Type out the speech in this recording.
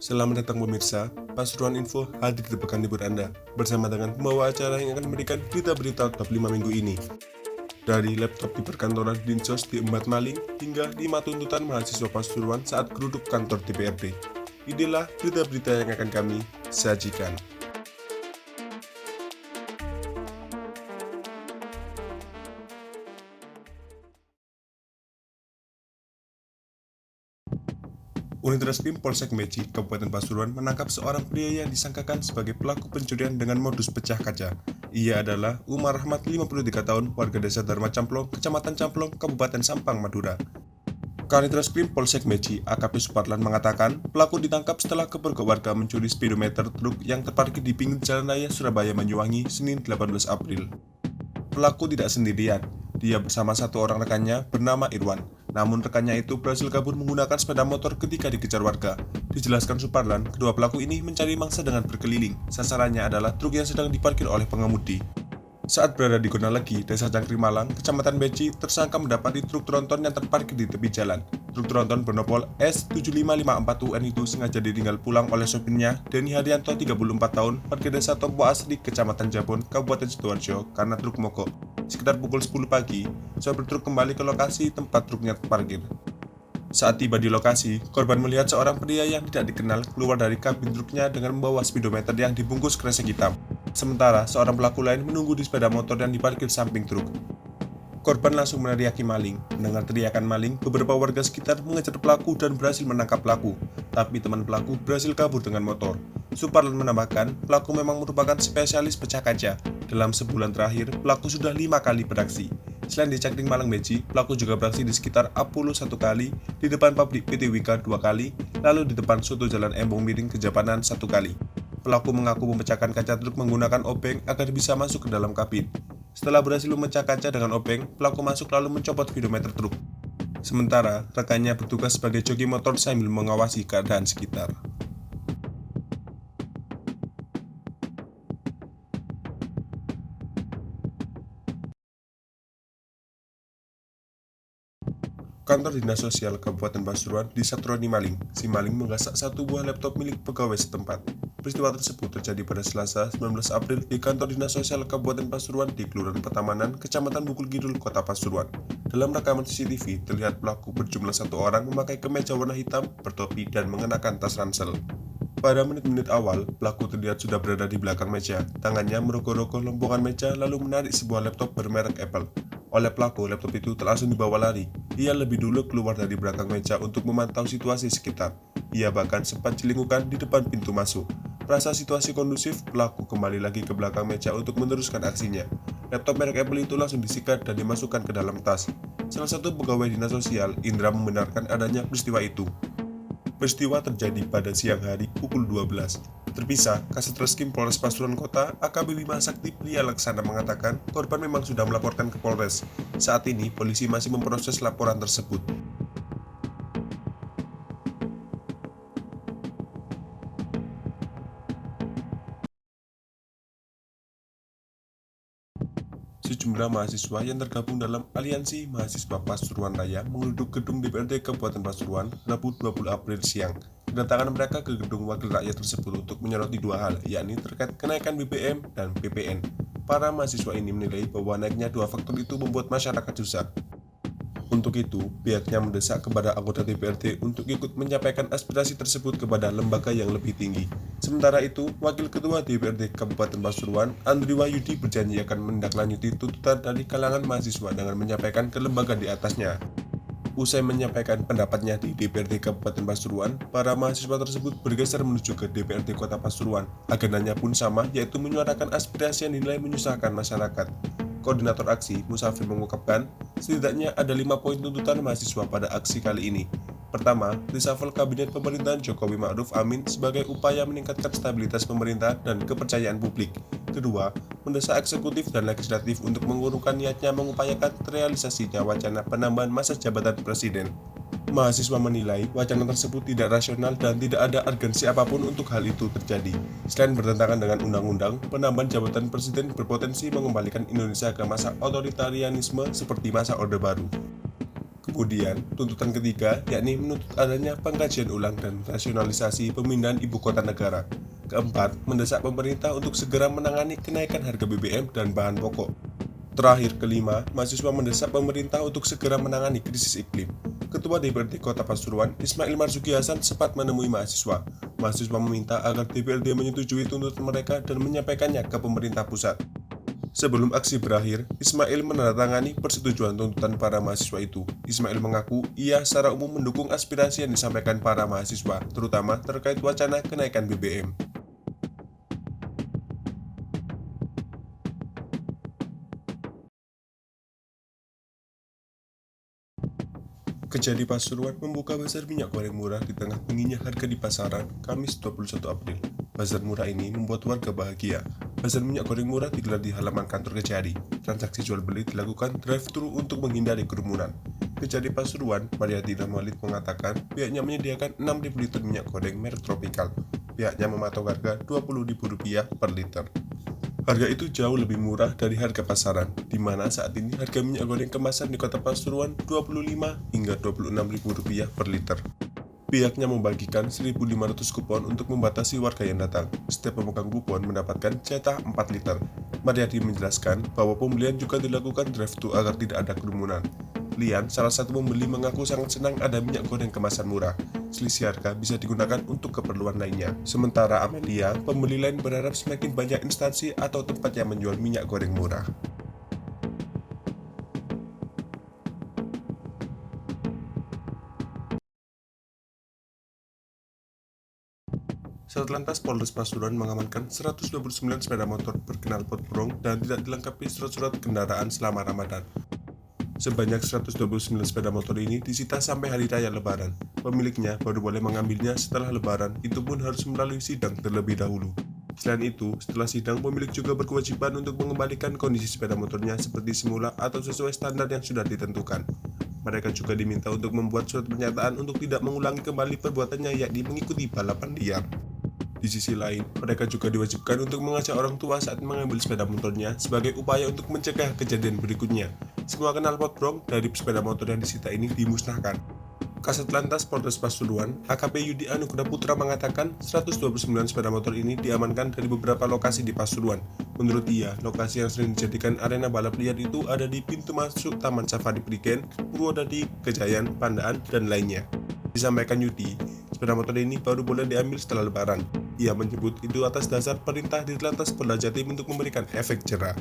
Selamat datang pemirsa, Pasuruan Info hadir di pekan libur Anda bersama dengan pembawa acara yang akan memberikan berita-berita top 5 minggu ini. Dari laptop di perkantoran Dinsos diembat maling hingga 5 tuntutan mahasiswa Pasuruan saat geruduk kantor DPRD. Inilah berita-berita yang akan kami sajikan. Unit Reskrim Polsek Meci, Kabupaten Pasuruan menangkap seorang pria yang disangkakan sebagai pelaku pencurian dengan modus pecah kaca. Ia adalah Umar Rahmat, 53 tahun, warga desa Dharma Camplong, Kecamatan Camplong, Kabupaten Sampang, Madura. Kanit Reskrim Polsek Meci, AKP Suparlan mengatakan, pelaku ditangkap setelah kepergok warga mencuri speedometer truk yang terparkir di pinggir Jalan Raya Surabaya Banyuwangi, Senin 18 April. Pelaku tidak sendirian, dia bersama satu orang rekannya bernama Irwan. Namun rekannya itu berhasil kabur menggunakan sepeda motor ketika dikejar warga. Dijelaskan Suparlan, kedua pelaku ini mencari mangsa dengan berkeliling. Sasarannya adalah truk yang sedang diparkir oleh pengemudi. Saat berada di Gonalegi, Desa Cangkring Malang, Kecamatan Beci, tersangka mendapati truk tronton yang terparkir di tepi jalan. Truk tronton bernopol S7554UN itu sengaja ditinggal pulang oleh sopirnya, Denny Haryanto, 34 tahun, warga Desa Tompo Asri, Kecamatan Jabon, Kabupaten Sidoarjo, karena truk mogok. Sekitar pukul 10 pagi, sopir truk kembali ke lokasi tempat truknya terparkir. Saat tiba di lokasi, korban melihat seorang pria yang tidak dikenal keluar dari kabin truknya dengan membawa speedometer yang dibungkus kresek hitam. Sementara, seorang pelaku lain menunggu di sepeda motor yang diparkir samping truk. Korban langsung meneriaki maling. Mendengar teriakan maling, beberapa warga sekitar mengejar pelaku dan berhasil menangkap pelaku. Tapi teman pelaku berhasil kabur dengan motor. Suparlan menambahkan, pelaku memang merupakan spesialis pecah kaca. Dalam sebulan terakhir, pelaku sudah 5 kali beraksi. Selain di Cangkring Malang Meci, pelaku juga beraksi di sekitar Apolo 1 kali, di depan pabrik PT Wika 2 kali, lalu di depan Soto Jalan Embong Miring Kejapanan 1 kali. Pelaku mengaku memecahkan kaca truk menggunakan obeng agar bisa masuk ke dalam kabin. Setelah berhasil memecah kaca dengan obeng, pelaku masuk lalu mencopot speedometer truk. Sementara, rekannya bertugas sebagai joki motor sambil mengawasi keadaan sekitar. Kantor Dinas Sosial Kabupaten Pasuruan disatroni maling. Si maling menggasak satu buah laptop milik pegawai setempat. Peristiwa tersebut terjadi pada Selasa 19 April di Kantor Dinas Sosial Kabupaten Pasuruan di Kelurahan Petamanan, Kecamatan Bukul Kidul, Kota Pasuruan. Dalam rekaman CCTV, terlihat pelaku berjumlah 1 orang memakai kemeja warna hitam, bertopi, dan mengenakan tas ransel. Pada menit-menit awal, pelaku terlihat sudah berada di belakang meja. Tangannya merogoh-rogoh lempungan meja lalu menarik sebuah laptop bermerek Apple. Oleh pelaku, laptop itu langsung dibawa lari. Ia lebih dulu keluar dari belakang meja untuk memantau situasi sekitar. Ia bahkan sempat celingukan di depan pintu masuk. Merasa situasi kondusif, pelaku kembali lagi ke belakang meja untuk meneruskan aksinya. Laptop merek Apple itu langsung disikat dan dimasukkan ke dalam tas. Salah satu pegawai dinas sosial, Indra, membenarkan adanya peristiwa itu. Peristiwa terjadi pada siang hari pukul 12. Terpisah, Kasat Reskrim Polres Pasuruan Kota, AKP Bima Sakti Pria Laksana mengatakan korban memang sudah melaporkan ke Polres. Saat ini, polisi masih memproses laporan tersebut. Sejumlah mahasiswa yang tergabung dalam Aliansi Mahasiswa Pasuruan Raya mengeruduk gedung DPRD Kabupaten Pasuruan Rabu 20 April siang. Kedatangan mereka ke gedung wakil rakyat tersebut untuk menyoroti 2 hal, yakni terkait kenaikan BBM dan PPN. Para mahasiswa ini menilai bahwa naiknya 2 faktor itu membuat masyarakat susah. Untuk itu, pihaknya mendesak kepada anggota DPRD untuk ikut menyampaikan aspirasi tersebut kepada lembaga yang lebih tinggi. Sementara itu, Wakil Ketua DPRD Kabupaten Pasuruan, Andri Wahyudi, berjanji akan menindaklanjuti tuntutan dari kalangan mahasiswa dengan menyampaikan ke lembaga di atasnya. Usai menyampaikan pendapatnya di DPRD Kabupaten Pasuruan, para mahasiswa tersebut bergeser menuju ke DPRD Kota Pasuruan. Agendanya pun sama, yaitu menyuarakan aspirasi yang dinilai menyusahkan masyarakat. Koordinator aksi, Musafir, mengungkapkan, setidaknya ada 5 poin tuntutan mahasiswa pada aksi kali ini. Pertama, reshuffle kabinet pemerintahan Jokowi Ma'ruf Amin sebagai upaya meningkatkan stabilitas pemerintah dan kepercayaan publik. Kedua, mendesak eksekutif dan legislatif untuk mengurungkan niatnya mengupayakan terrealisasinya wacana penambahan masa jabatan presiden. Mahasiswa menilai wacana tersebut tidak rasional dan tidak ada urgensi apapun untuk hal itu terjadi. Selain bertentangan dengan undang-undang, penambahan jabatan presiden berpotensi mengembalikan Indonesia ke masa otoritarianisme seperti masa Orde Baru. Kemudian, tuntutan ketiga yakni menuntut adanya pengkajian ulang dan rasionalisasi pemindahan ibu kota negara. Keempat, mendesak pemerintah untuk segera menangani kenaikan harga BBM dan bahan pokok. Terakhir, kelima, mahasiswa mendesak pemerintah untuk segera menangani krisis iklim. Ketua DPRD Kota Pasuruan, Ismail Marzuki Hasan, sempat menemui mahasiswa. Mahasiswa meminta agar DPRD menyetujui tuntutan mereka dan menyampaikannya ke pemerintah pusat. Sebelum aksi berakhir, Ismail menandatangani persetujuan tuntutan para mahasiswa itu. Ismail mengaku ia secara umum mendukung aspirasi yang disampaikan para mahasiswa, terutama terkait wacana kenaikan BBM. Kejadi Pasuruan membuka bazar minyak goreng murah di tengah tingginya harga di pasaran, Kamis 21 April. Bazar murah ini membuat warga bahagia. Bazar minyak goreng murah digelar di halaman kantor Kejari. Transaksi jual beli dilakukan drive-thru untuk menghindari kerumunan. Kejadi Pasuruan, Mariati Walid mengatakan pihaknya menyediakan 6.000 liter minyak goreng merek Tropical. Pihaknya mematok harga Rp20.000 per liter. Harga itu jauh lebih murah dari harga pasaran, di mana saat ini harga minyak goreng kemasan di Kota Pasuruan Rp25 hingga Rp26.000 per liter. Pihaknya membagikan 1.500 kupon untuk membatasi warga yang datang. Setiap pemegang kupon mendapatkan jatah 4 liter. Mariadi menjelaskan bahwa pembelian juga dilakukan drive-thru agar tidak ada kerumunan. Lian, salah satu pembeli, mengaku sangat senang ada minyak goreng kemasan murah. Selisih harga bisa digunakan untuk keperluan lainnya. Sementara Amelia, pembeli lain berharap semakin banyak instansi atau tempat yang menjual minyak goreng murah. Satlantas Polres Pasuruan mengamankan 129 sepeda motor berkenal pot brong dan tidak dilengkapi surat-surat kendaraan selama Ramadan. Sebanyak 129 sepeda motor ini disita sampai hari raya Lebaran. Pemiliknya baru boleh mengambilnya setelah Lebaran, itu pun harus melalui sidang terlebih dahulu. Selain itu, setelah sidang, pemilik juga berkewajiban untuk mengembalikan kondisi sepeda motornya seperti semula atau sesuai standar yang sudah ditentukan. Mereka juga diminta untuk membuat surat pernyataan untuk tidak mengulangi kembali perbuatannya, yakni mengikuti balapan liar. Di sisi lain, mereka juga diwajibkan untuk mengajak orang tua saat mengambil sepeda motornya sebagai upaya untuk mencegah kejadian berikutnya. Semua knalpot brong dari sepeda motor yang disita ini dimusnahkan. Kasat Lantas Polres Pasuruan, AKP Yudi Anugrah Putra mengatakan 129 sepeda motor ini diamankan dari beberapa lokasi di Pasuruan. Menurut dia, lokasi yang sering dijadikan arena balap liar itu ada di pintu masuk Taman Safari Prigen, Purwodadi, Kejayan, Pandaan, dan lainnya. Disampaikan Yudi, sepeda motor ini baru boleh diambil setelah Lebaran. Ia menyebut itu atas dasar perintah di Lantas Polda Jatim untuk memberikan efek jera.